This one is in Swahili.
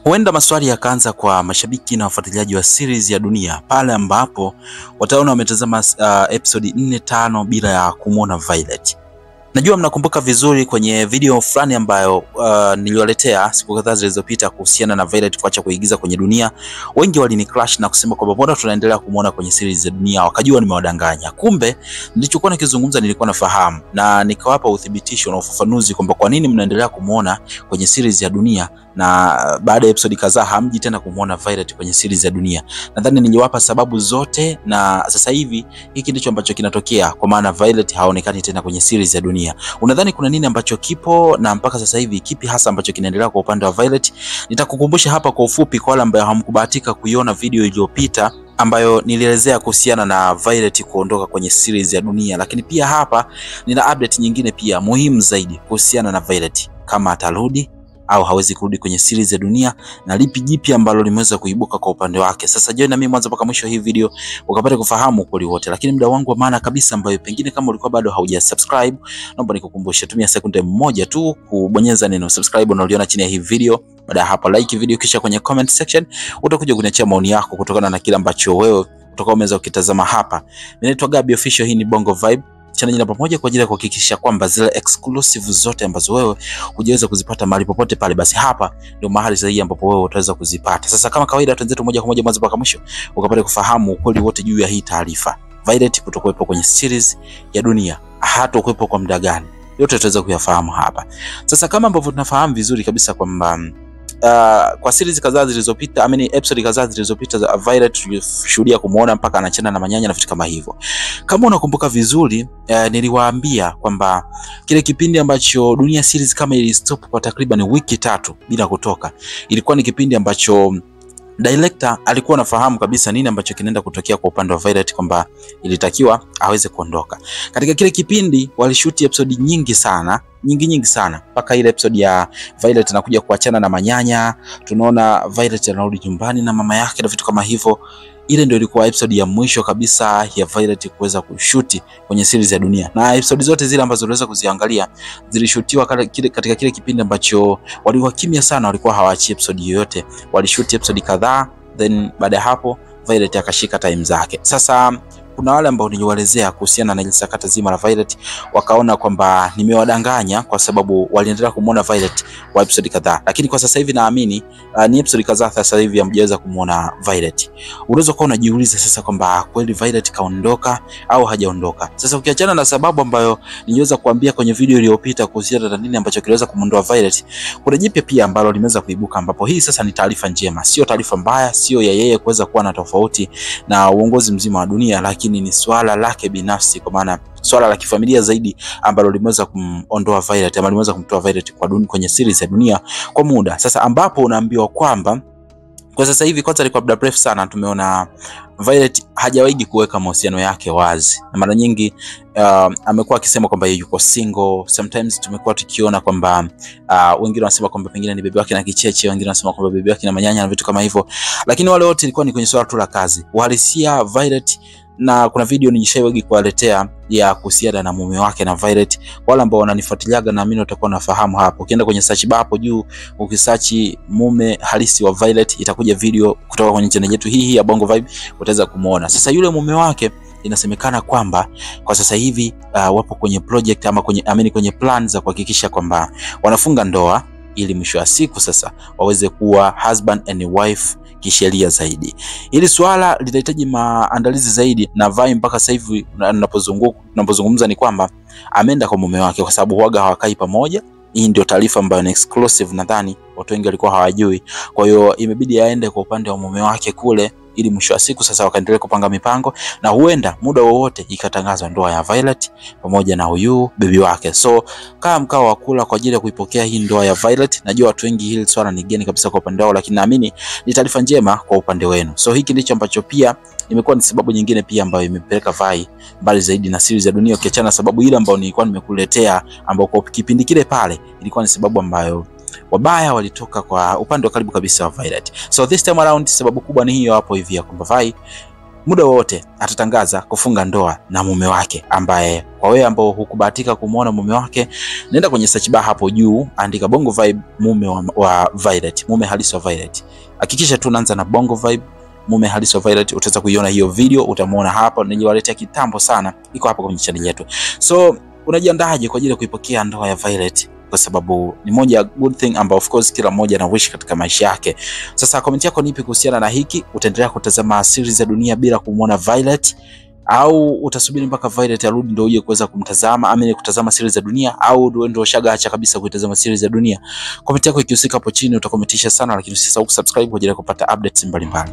Huenda maswali yakaanza kwa mashabiki na wafuatiliaji wa series ya Dunia pale ambapo wataona wametazama episode 4-5 bila ya kumuona Violet. Najua mnakumbuka vizuri kwenye video fulani ambayo niliwaletea siku kadhaa zilizopita kuhusiana na Violet kuacha kuigiza kwenye Dunia. Wengi waliniclash na kusema kwamba bora tunaendelea kumuona kwenye series ya Dunia, wakajua nimewadanganya. Kumbe nilichokuwa nikizungumza nilikuwa nafahamu na nikawapa uthibitisho na ufafanuzi kwamba kwa nini mnaendelea kumuona kwenye series ya Dunia na baada ya episode kadhaa hamji tena kumuona Violet kwenye series ya Dunia. Nadhani niliwapa sababu zote na sasa hivi hiki ndicho ambacho kinatokea, kwa maana Violet haonekani tena kwenye series ya Dunia. Unadhani kuna nini ambacho kipo na mpaka sasa hivi kipi hasa ambacho kinaendelea kwa upande wa Violet? Nitakukumbusha hapa kwa ufupi kwa wale ambao hamkubahatika kuiona video iliyopita ambayo nilielezea kuhusiana na Violet kuondoka kwenye series ya Dunia, lakini pia hapa nina update nyingine pia muhimu zaidi kuhusiana na Violet, kama atarudi au hawezi kurudi kwenye series ya Dunia na lipi jipi ambalo limeweza kuibuka kwa upande wake. Sasa join na mimi mwanzo mpaka mwisho hii video ukapate kufahamu ukweli wote. Lakini muda wangu wa maana kabisa ambayo pengine kama ulikuwa bado haujasubscribe, naomba nikukumbushe, tumia sekunde moja tu kubonyeza neno subscribe unaliona chini ya hii video. Baada ya hapo like video, kisha kwenye comment section utakuja kuniachia maoni yako kutokana na kile ambacho wewe utakuwa umeweza kukitazama hapa. Mimi naitwa Gabi Official, hii ni Bongo Vibe channel ya pamoja kwa ajili ya kuhakikisha kwamba zile exclusive zote ambazo wewe hujaweza kuzipata mahali popote pale, basi hapa ndio mahali sahihi ambapo wewe utaweza kuzipata. Sasa kama kawaida, tuanze moja kwa moja mwanzo mpaka mwisho ukapate kufahamu ukweli wote juu ya hii taarifa. Violet kutokuwepo kwenye series ya Dunia, hata kuwepo kwa muda gani, yote tutaweza kuyafahamu hapa. Sasa kama ambavyo tunafahamu vizuri kabisa kwamba kwa series kadhaa zilizopita, episode kadhaa zilizopita za Violet tulishuhudia kumuona mpaka anachana na manyanya na vitu kama hivyo. Kama unakumbuka vizuri, niliwaambia kwamba kile kipindi ambacho Dunia series kama ili stop kwa takriban wiki 3 bila kutoka, ilikuwa ni kipindi ambacho director alikuwa anafahamu kabisa nini ambacho kinaenda kutokea kwa upande wa Violet, kwamba ilitakiwa aweze kuondoka. Katika kile kipindi walishuti episode nyingi sana mpaka ile episode ya Violet anakuja kuachana na manyanya, tunaona Violet anarudi nyumbani na mama yake na vitu kama hivyo. Ile ndio ilikuwa episode ya mwisho kabisa ya Violet kuweza kushuti kwenye series ya Dunia, na episode zote zile ambazo unaweza kuziangalia zilishutiwa katika kile kipindi ambacho walikuwa kimya sana, walikuwa hawaachi episode yoyote. Walishuti episode kadhaa, then baada ya hapo Violet akashika time zake. Sasa kuna wale ambao niliwaelezea kuhusiana na ile sakata zima la Violet, wakaona kwamba nimewadanganya kwa sababu waliendelea kumuona Violet kwa episode kadhaa, lakini kwa sasa hivi naamini ni episode kadhaa sasa hivi hamjaweza kumuona Violet. Unaweza kuwa unajiuliza sasa kwamba kweli Violet kaondoka au hajaondoka. Sasa ukiachana na sababu ambayo niliweza kuambia kwenye video iliyopita kuhusiana na nini ambacho kiliweza kumondoa Violet, kuna jipya pia ambalo limeweza kuibuka, ambapo hii sasa ni taarifa njema, sio taarifa mbaya, sio ya yeye kuweza kuwa na tofauti na uongozi mzima wa Dunia, lakini ni swala lake binafsi, kwa maana swala la kifamilia zaidi ambalo limeweza kumondoa Violet, ama limeweza kumtoa Violet kwenye series ya Dunia kwa muda sasa, ambapo unaambiwa kwamba kwa sasa hivi, kwanza kwa muda mrefu sana tumeona Violet hajawahi kuweka mahusiano yake wazi, na mara nyingi amekuwa akisema kwamba yuko single. Sometimes tumekuwa tukiona kwamba wengine wanasema kwamba pengine ni bibi wake na kicheche, wengine wanasema kwamba bibi wake na manyanya na vitu kama hivyo, lakini wale wote ilikuwa ni kwenye swala tu la kazi. Uhalisia Violet, na kuna video nishawahi kuwaletea ya kuhusiana na mume wake na Violet. Wale ambao wananifuatiliaga na mimi watakuwa nafahamu hapo. Ukienda kwenye search bar hapo juu ukisearch mume halisi wa Violet, itakuja video kutoka kwenye channel yetu hii ya Bongo Vibe, utaweza kumuona. Sasa yule mume wake inasemekana kwamba kwa sasa hivi wapo kwenye project ama kwenye plan za kuhakikisha kwamba wanafunga ndoa, ili mwisho wa siku sasa waweze kuwa husband and wife kisheria zaidi. Hili swala litahitaji maandalizi zaidi, na Vai mpaka sasa hivi tunapozungumza ni kwamba ameenda kwa mume wake, kwa sababu huaga hawakai pamoja. Hii ndio taarifa ambayo ni exclusive, nadhani watu wengi walikuwa hawajui. Kwa hiyo imebidi aende kwa upande wa mume wake kule, ili mwisho wa siku sasa wakaendelea kupanga mipango, na huenda muda wowote ikatangazwa ndoa ya Violet pamoja na huyu bibi wake. So kama mkao wa kula kwa ajili ya kuipokea hii ndoa ya Violet. Najua watu wengi hili swala ni geni kabisa kwa upande wao, lakini naamini ni taarifa njema kwa upande wenu. So hiki ndicho ambacho pia imekuwa ni sababu nyingine pia ambayo imepeleka Vai mbali zaidi na series ya Dunia, ukiachana sababu ile ambayo nilikuwa nimekuletea, ambayo kwa kipindi kile pale ilikuwa ni sababu ambayo wabaya walitoka kwa upande wa karibu kabisa wa Violet. So this time around sababu kubwa ni hiyo hapo hivi ya kwamba Vai muda wote atatangaza kufunga ndoa na mume wake, ambaye kwa wewe ambao hukubahatika kumuona mume wake, nenda kwenye search bar hapo juu, andika Bongo Vibe mume wa Violet, mume halisi wa Violet. Hakikisha tu unaanza na Bongo Vibe mume halisi wa Violet, utaweza kuiona hiyo video, utamuona hapa. Niliwaletea kitambo sana, iko hapa kwenye channel yetu. So unajiandaje kwa ajili ya kuipokea ndoa ya Violet? Kwa sababu ni moja ya good thing ambao of course kila mmoja anawish katika maisha yake. Sasa comment yako nipi kuhusiana na hiki? Utaendelea kutazama series ya Dunia bila kumuona Violet, au utasubiri mpaka Violet arudi ndio uje kuweza kumtazama, ama kutazama series ya Dunia, au ndio shagaacha kabisa kuitazama series ya Dunia? Comment yako ikihusika hapo chini utakometisha sana, lakini usisahau kusubscribe kwa ajili ya kupata updates mbalimbali.